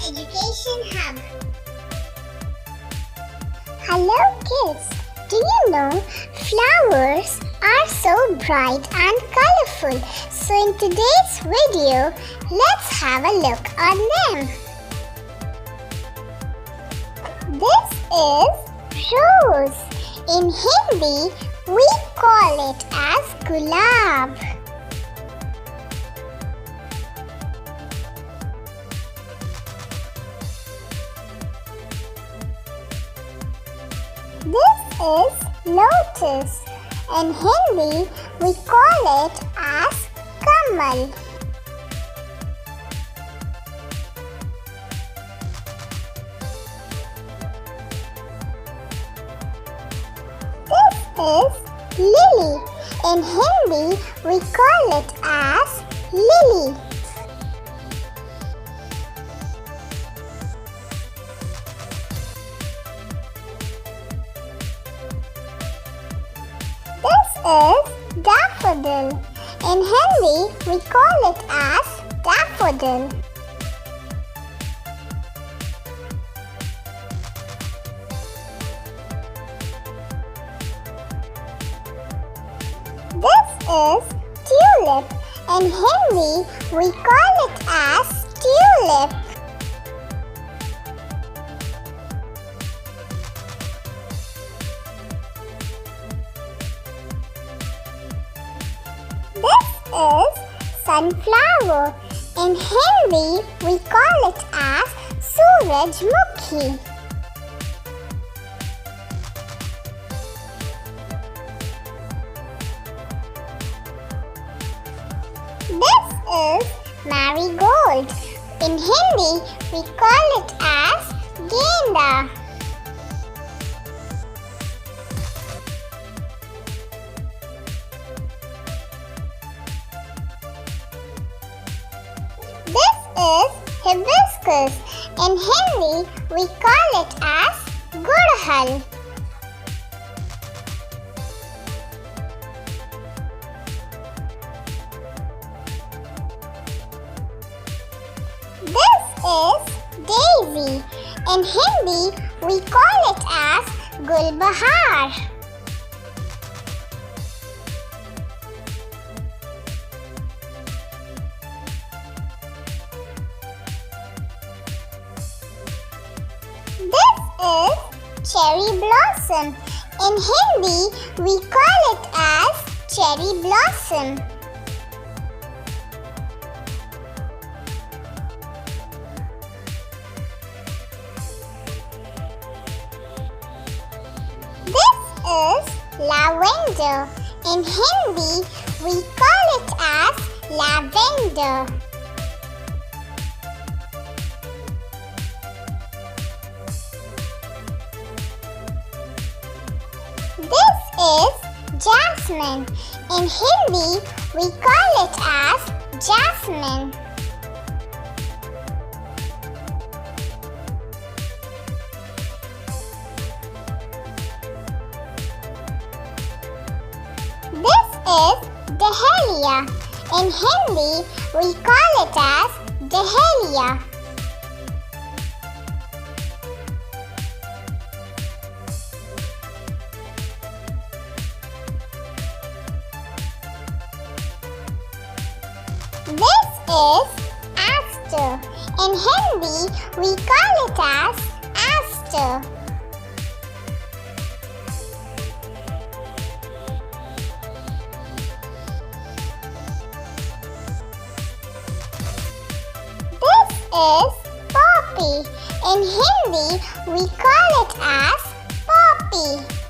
Education Hub. Hello kids, do you know flowers are so bright and colorful? So in today's video, let's have a look on them. This is rose. In Hindi, we call it as gulab. This is lotus. In Hindi, we call it as kamal. This is lily. In Hindi, we call it as lily. This is daffodil. In Hindi, we call it as daffodil. This is tulip. In Hindi, we call it as tulip. This is sunflower. In Hindi, we call it as Surajmukhi. This is marigold. In Hindi, we call it as genda. This is hibiscus. In Hindi, we call it as gudhal. This is daisy. In Hindi, we call it as gulbahar. This is cherry blossom. In Hindi, we call it as cherry blossom. This is lavender. In Hindi, we call it as lavender. This is jasmine. In Hindi, we call it as jasmine. This is dahlia. In Hindi, we call it as dahlia. This is aster. In Hindi, we call it as aster. This is poppy. In Hindi, we call it as poppy.